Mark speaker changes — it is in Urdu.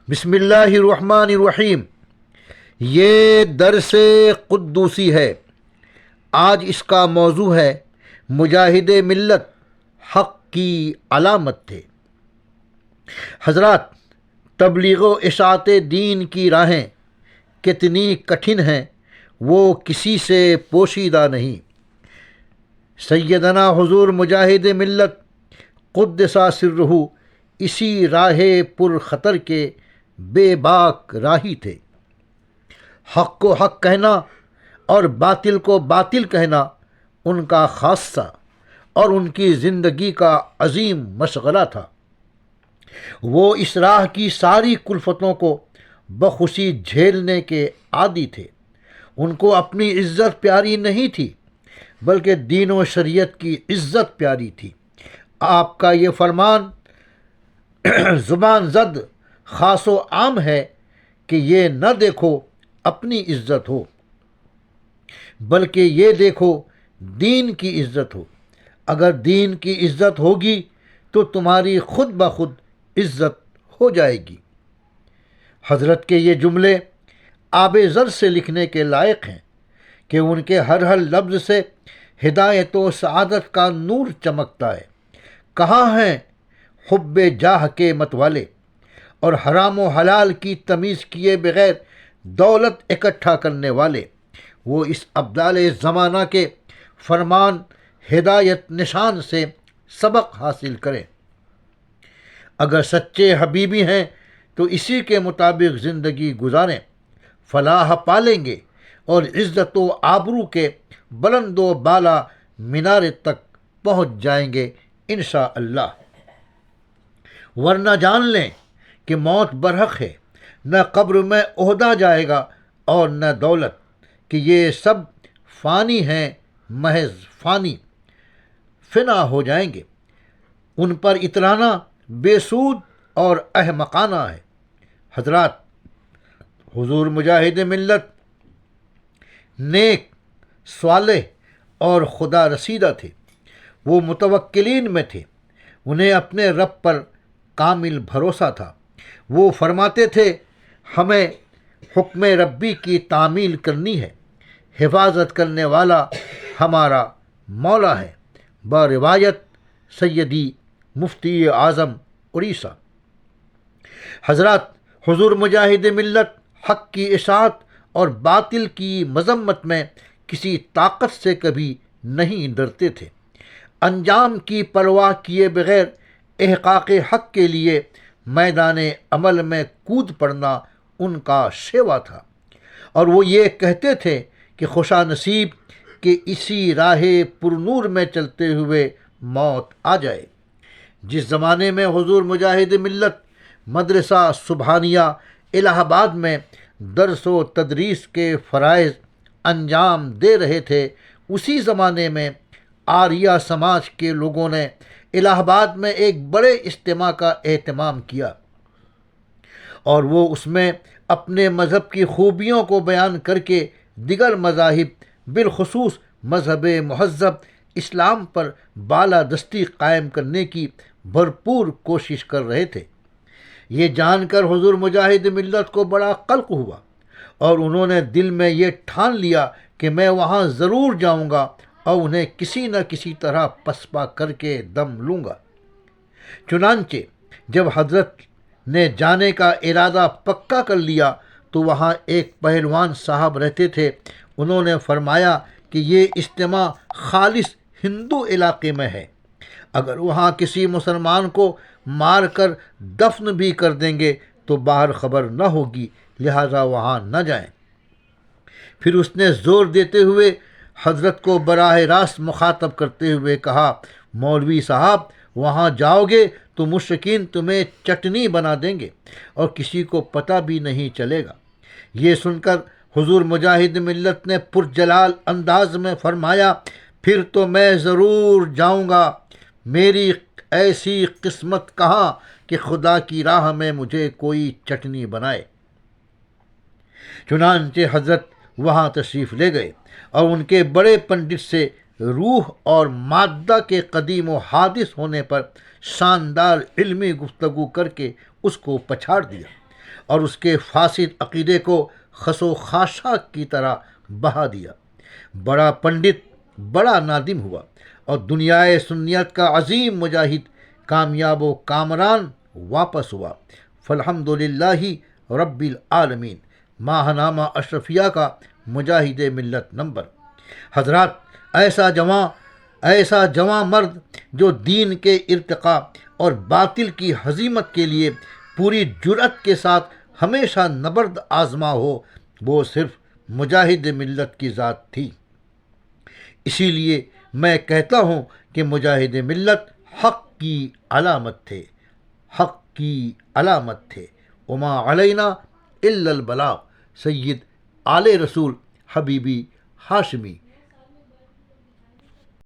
Speaker 1: بسم اللہ الرحمن الرحیم۔ یہ درس قدوسی ہے۔ آج اس کا موضوع ہے مجاہد ملت حق کی علامت تھے۔ حضرات، تبلیغ و اشاعت دین کی راہیں کتنی کٹھن ہیں وہ کسی سے پوشیدہ نہیں۔ سیدنا حضور مجاہد ملت قدس سرہ اسی راہ پر خطر کے بے باک راہی تھے۔ حق کو حق کہنا اور باطل کو باطل کہنا ان کا خاصہ اور ان کی زندگی کا عظیم مشغلہ تھا۔ وہ اس راہ کی ساری کلفتوں کو بخوشی جھیلنے کے عادی تھے۔ ان کو اپنی عزت پیاری نہیں تھی بلکہ دین و شریعت کی عزت پیاری تھی۔ آپ کا یہ فرمان زبان زد خاص و عام ہے کہ یہ نہ دیکھو اپنی عزت ہو بلکہ یہ دیکھو دین کی عزت ہو۔ اگر دین کی عزت ہوگی تو تمہاری خود بخود عزت ہو جائے گی۔ حضرت کے یہ جملے آب زر سے لکھنے کے لائق ہیں کہ ان کے ہر لفظ سے ہدایت و سعادت کا نور چمکتا ہے۔ کہاں ہیں حب جاہ کے مت والے اور حرام و حلال کی تمیز کیے بغیر دولت اکٹھا کرنے والے؟ وہ اس ابدال زمانہ کے فرمان ہدایت نشان سے سبق حاصل کریں۔ اگر سچے حبیبی ہیں تو اسی کے مطابق زندگی گزاریں، فلاح پالیں گے اور عزت و آبرو کے بلند و بالا مینارے تک پہنچ جائیں گے انشاءاللہ۔ ورنہ جان لیں کہ موت برحق ہے، نہ قبر میں عہدہ جائے گا اور نہ دولت، کہ یہ سب فانی ہیں، محض فانی، فنا ہو جائیں گے۔ ان پر اترانا بے سود اور احمقانہ ہے۔ حضرات، حضور مجاہد ملت نیک، صالح اور خدا رسیدہ تھے۔ وہ متوکلین میں تھے۔ انہیں اپنے رب پر کامل بھروسہ تھا۔ وہ فرماتے تھے، ہمیں حکم ربی کی تعمیل کرنی ہے، حفاظت کرنے والا ہمارا مولا ہے۔ بروایت سیدی مفتی اعظم اڑیسہ۔ حضرات، حضور مجاہد ملت حق کی اشاعت اور باطل کی مذمت میں کسی طاقت سے کبھی نہیں ڈرتے تھے۔ انجام کی پرواہ کیے بغیر احقاق حق کے لیے میدان عمل میں کود پڑنا ان کا شیوا تھا، اور وہ یہ کہتے تھے کہ خوشا نصیب کہ اسی راہ پرنور میں چلتے ہوئے موت آ جائے۔ جس زمانے میں حضور مجاہد ملت مدرسہ سبحانیہ الہ آباد میں درس و تدریس کے فرائض انجام دے رہے تھے، اسی زمانے میں آریہ سماج کے لوگوں نے الہ آباد میں ایک بڑے اجتماع کا اہتمام کیا، اور وہ اس میں اپنے مذہب کی خوبیوں کو بیان کر کے دیگر مذاہب بالخصوص مذہب مہذب اسلام پر بالادستی قائم کرنے کی بھرپور کوشش کر رہے تھے۔ یہ جان کر حضور مجاہد ملت کو بڑا قلق ہوا، اور انہوں نے دل میں یہ ٹھان لیا کہ میں وہاں ضرور جاؤں گا اور انہیں کسی نہ کسی طرح پسپا کر کے دم لوں گا۔ چنانچہ جب حضرت نے جانے کا ارادہ پکا کر لیا تو وہاں ایک پہلوان صاحب رہتے تھے۔ انہوں نے فرمایا کہ یہ اجتماع خالص ہندو علاقے میں ہے، اگر وہاں کسی مسلمان کو مار کر دفن بھی کر دیں گے تو باہر خبر نہ ہوگی، لہذا وہاں نہ جائیں۔ پھر اس نے زور دیتے ہوئے حضرت کو براہ راست مخاطب کرتے ہوئے کہا، مولوی صاحب، وہاں جاؤ گے تو مشرکین تمہیں چٹنی بنا دیں گے اور کسی کو پتہ بھی نہیں چلے گا۔ یہ سن کر حضور مجاہد ملت نے پرجلال انداز میں فرمایا، پھر تو میں ضرور جاؤں گا، میری ایسی قسمت کہاں کہ خدا کی راہ میں مجھے کوئی چٹنی بنائے۔ چنانچہ حضرت وہاں تشریف لے گئے اور ان کے بڑے پنڈت سے روح اور مادہ کے قدیم و حادث ہونے پر شاندار علمی گفتگو کر کے اس کو پچھاڑ دیا۔ اور اس کے فاسد عقیدے کو خس و خاشاک کی طرح بہا دیا۔ بڑا پنڈت بڑا نادم ہوا اور دنیائے سنیت کا عظیم مجاہد کامیاب و کامران واپس ہوا۔ فالحمد للہ رب العالمین۔ ماہ نامہ اشرفیہ کا مجاہد ملت نمبر۔ حضرات، ایسا جواں مرد جو دین کے ارتقاء اور باطل کی ہزیمت کے لیے پوری جرأت کے ساتھ ہمیشہ نبرد آزما ہو، وہ صرف مجاہد ملت کی ذات تھی۔ اسی لیے میں کہتا ہوں کہ مجاہد ملت حق کی علامت تھے، حق کی علامت تھے۔ وما علینا الا البلاغ۔ سید آل رسول حبیبی ہاشمی۔